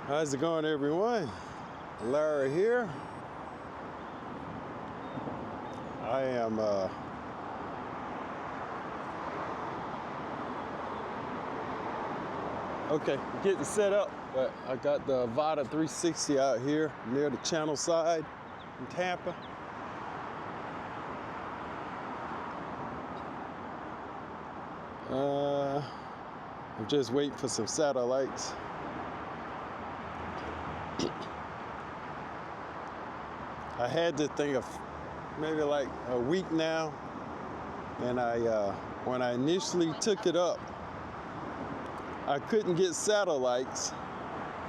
How's it going, everyone? Larry here. I am getting set up, but I got the Avata 360 out here near the channel side in Tampa. I'm just waiting for some satellites. I had this thing of maybe like a week now, and when I initially took it up, I couldn't get satellites,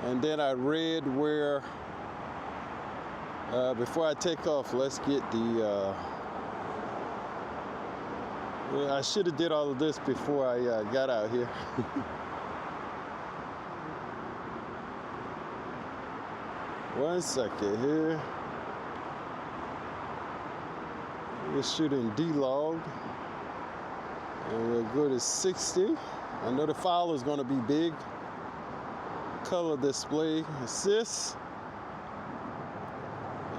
and then I read where before I take off, let's get the I should have did all of this before I got out here. One second here. We're shooting D-log, and we'll go to 60. I know the file is going to be big. Color display assist.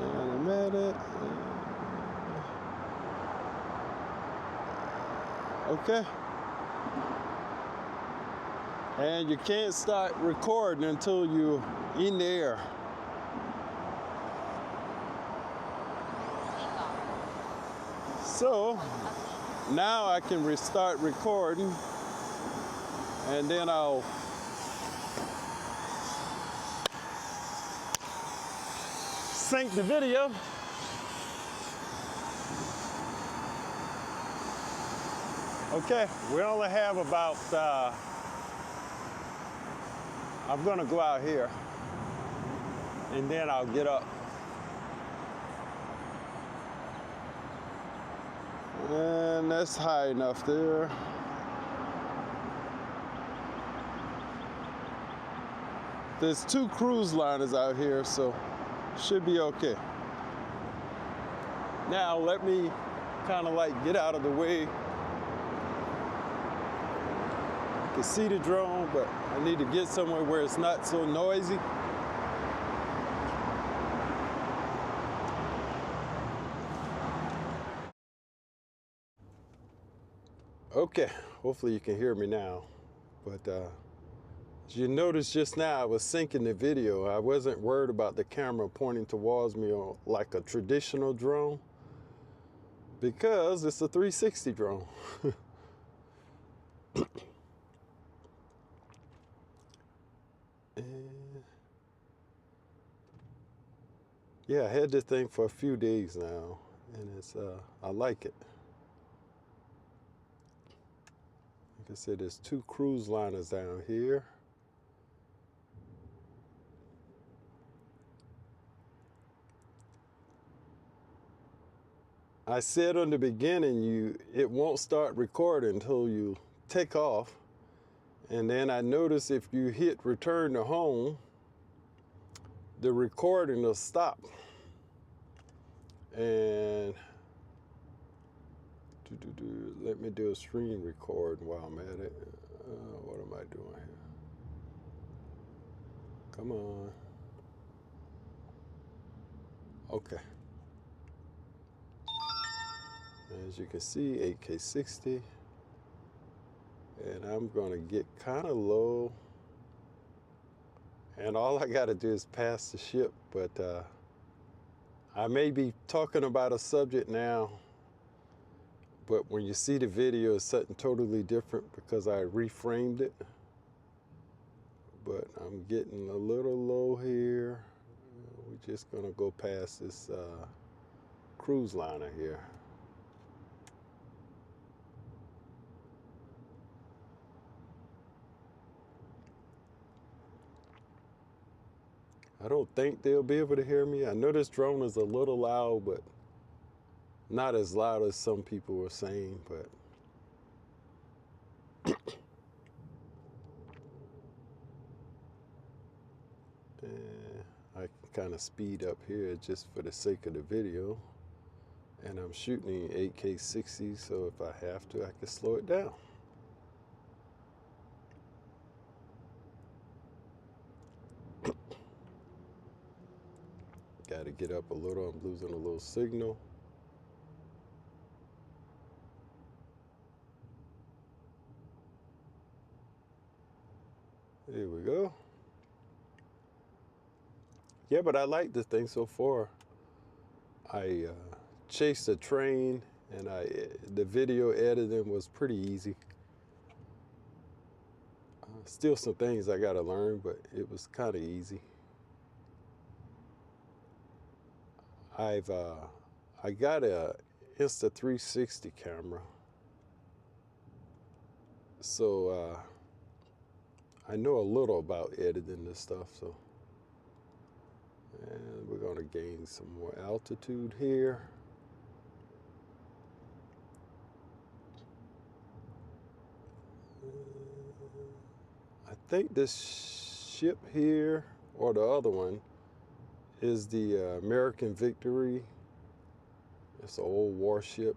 And I'm at it. Okay. And you can't start recording until you're in the air. So now I can restart recording, and then I'll sync the video. Okay, we only have about, I'm gonna go out here and then I'll get up. And that's high enough there. There's 2 cruise liners out here, so should be okay. Now let me kind of like get out of the way. You can see the drone, but I need to get somewhere where it's not so noisy. Okay, hopefully you can hear me now. But as you noticed just now, I was syncing the video. I wasn't worried about the camera pointing towards me like a traditional drone, because it's a 360 drone. And yeah, I had this thing for a few days now, and it's I like it. Like I said, there's 2 cruise liners down here. I said on the beginning, it won't start recording until you take off. And then I noticed if you hit return to home, the recording will stop. And let me do a screen record while I'm at it. What am I doing here? Come on. Okay. As you can see, 8K60. And I'm gonna get kind of low. And all I gotta do is pass the ship, but I may be talking about a subject now, but when you see the video, it's something totally different because I reframed it. But I'm getting a little low here. We're just gonna go past this cruise liner here. I don't think they'll be able to hear me. I know this drone is a little loud, but not as loud as some people were saying, but I can kind of speed up here just for the sake of the video. And I'm shooting 8K60, so if I have to, I can slow it down. Got to get up a little. I'm losing a little signal. There we go. Yeah, but I like this thing so far. I chased a train, and the video editing was pretty easy. Still some things I got to learn, but it was kind of easy. I got a Insta360 camera, so I know a little about editing this stuff. So, and we're gonna gain some more altitude here. I think this ship here, or the other one, is the American Victory. It's an old warship.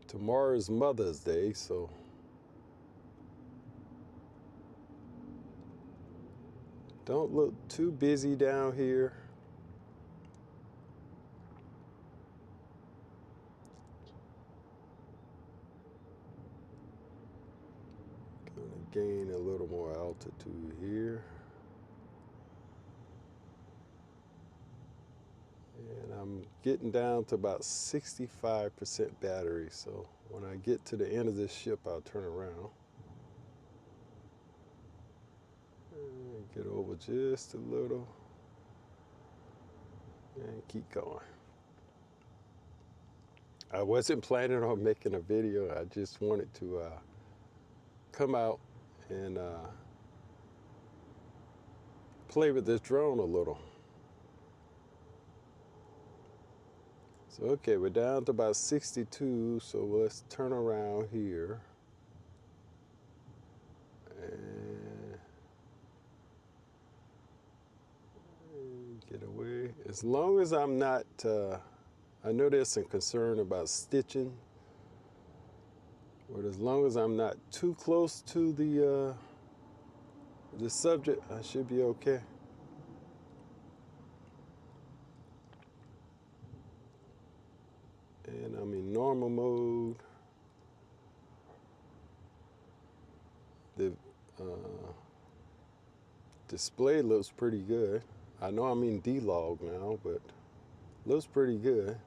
Tomorrow is Mother's Day, so don't look too busy down here. Gonna gain a little more altitude here. And I'm getting down to about 65% battery, so when I get to the end of this ship, I'll turn around. And get over just a little. And keep going. I wasn't planning on making a video. I just wanted to come out and play with this drone a little. So, okay, we're down to about 62, so let's turn around here. And get away. As long as I'm not, I know there's some concern about stitching, but as long as I'm not too close to the subject, I should be okay. And I'm in normal mode. The display looks pretty good. I know I'm in D-Log now, but looks pretty good.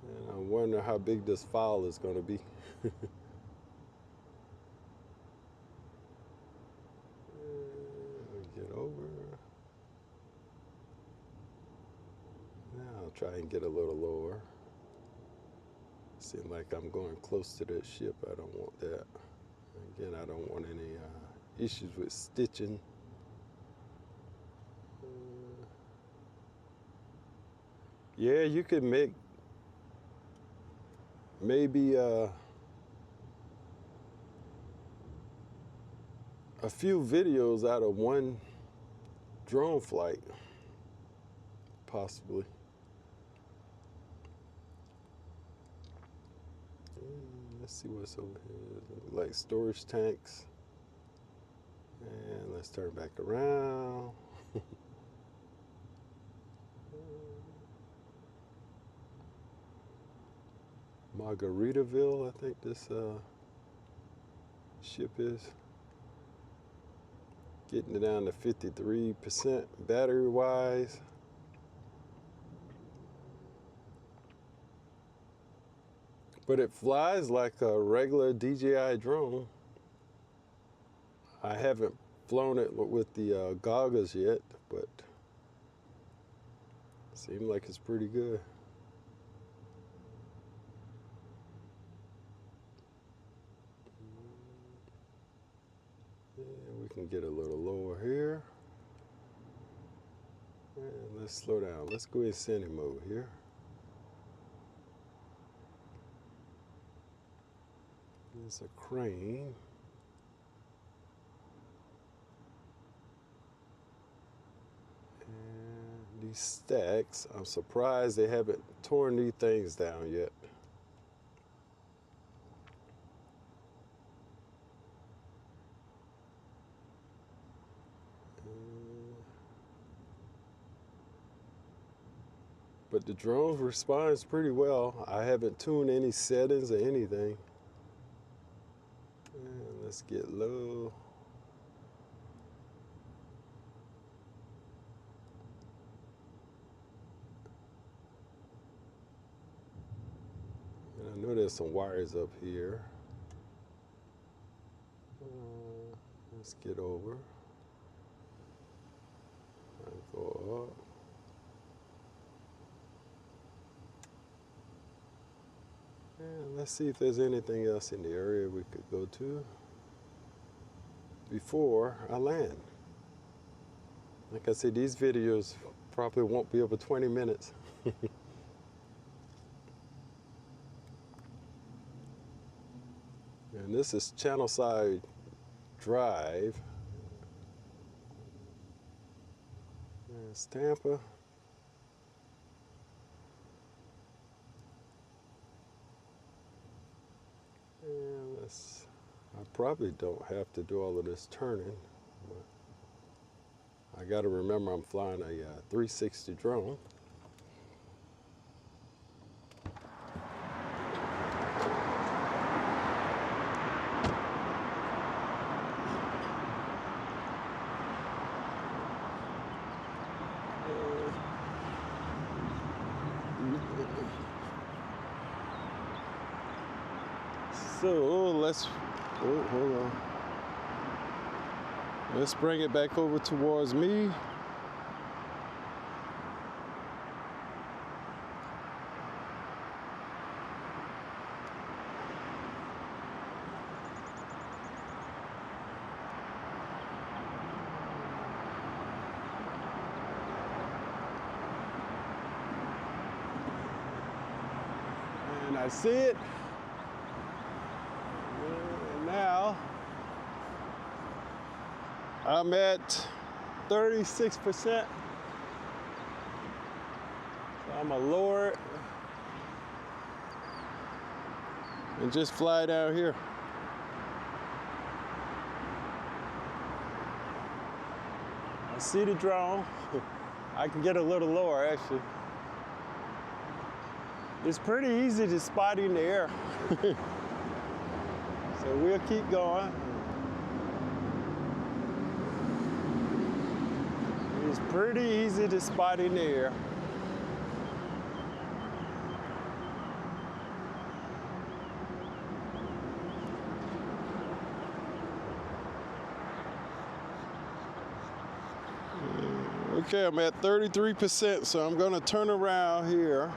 And I wonder how big this file is going to be. Get over. Now I'll try and get a little lower. Seems like I'm going close to that ship. I don't want that. Again, I don't want any issues with stitching. Yeah, you could make maybe a few videos out of one drone flight, possibly. Let's see what's over here. Like storage tanks. And let's turn back around. Margaritaville, I think this ship is. Getting it down to 53% battery-wise. But it flies like a regular DJI drone. I haven't flown it with the goggles yet, but it seems like it's pretty good. And we can get a little lower here. And let's slow down. Let's go in cine mode here. There's a crane. And these stacks, I'm surprised they haven't torn these things down yet. But the drone responds pretty well. I haven't tuned any settings or anything. And let's get low. And I know there's some wires up here. Let's get over. Go up. And let's see if there's anything else in the area we could go to before I land. Like I said, these videos probably won't be over 20 minutes. And this is Channel Side Drive. There's Tampa. And I probably don't have to do all of this turning, but I gotta remember I'm flying a 360 drone. So hold on. Let's bring it back over towards me. And I see it. Now, I'm at 36%. So I'm gonna lower it and just fly down here. I see the drone. I can get a little lower actually. It's pretty easy to spot in the air. So we'll keep going. It's pretty easy to spot in the air. Okay, I'm at 33%, so I'm gonna turn around here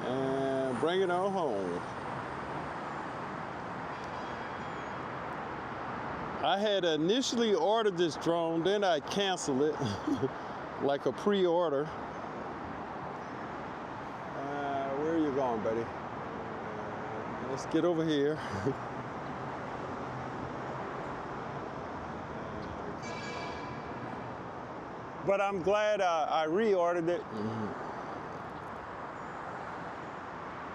and bring it on home. I had initially ordered this drone, then I canceled it, like a pre-order. Where are you going, buddy? Let's get over here. But I'm glad I reordered it.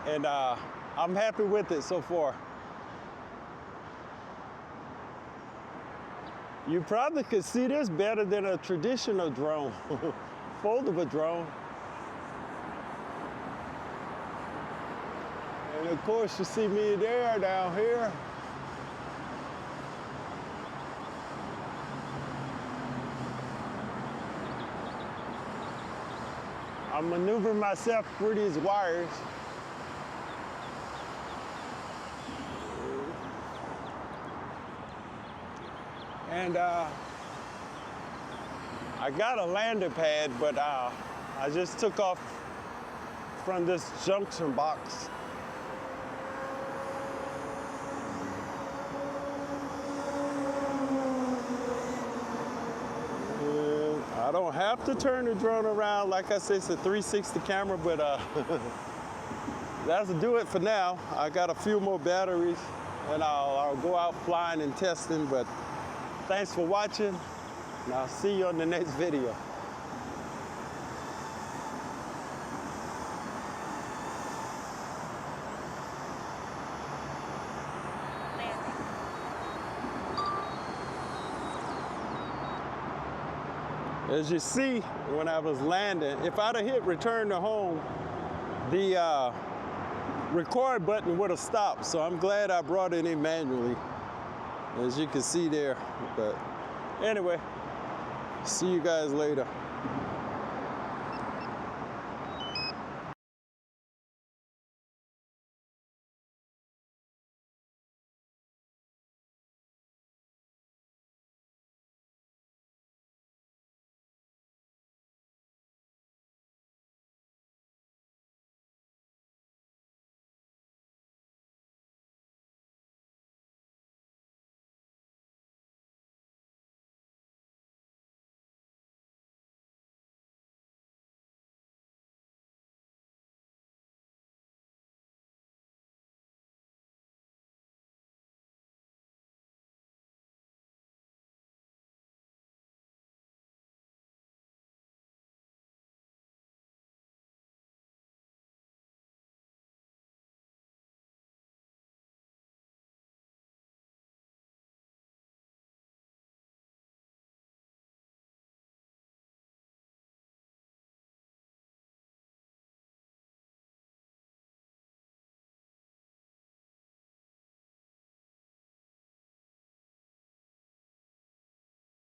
And I'm happy with it so far. You probably could see this better than a traditional drone, foldable drone. And of course you see me there down here. I'm maneuvering myself through these wires. And I got a landing pad, but I just took off from this junction box. And I don't have to turn the drone around. Like I said, it's a 360 camera, but that'll do it for now. I got a few more batteries, and I'll go out flying and testing, but thanks for watching, and I'll see you on the next video. As you see, when I was landing, if I'd have hit return to home, the record button would have stopped. So I'm glad I brought it in manually, as you can see there. But anyway, see you guys later.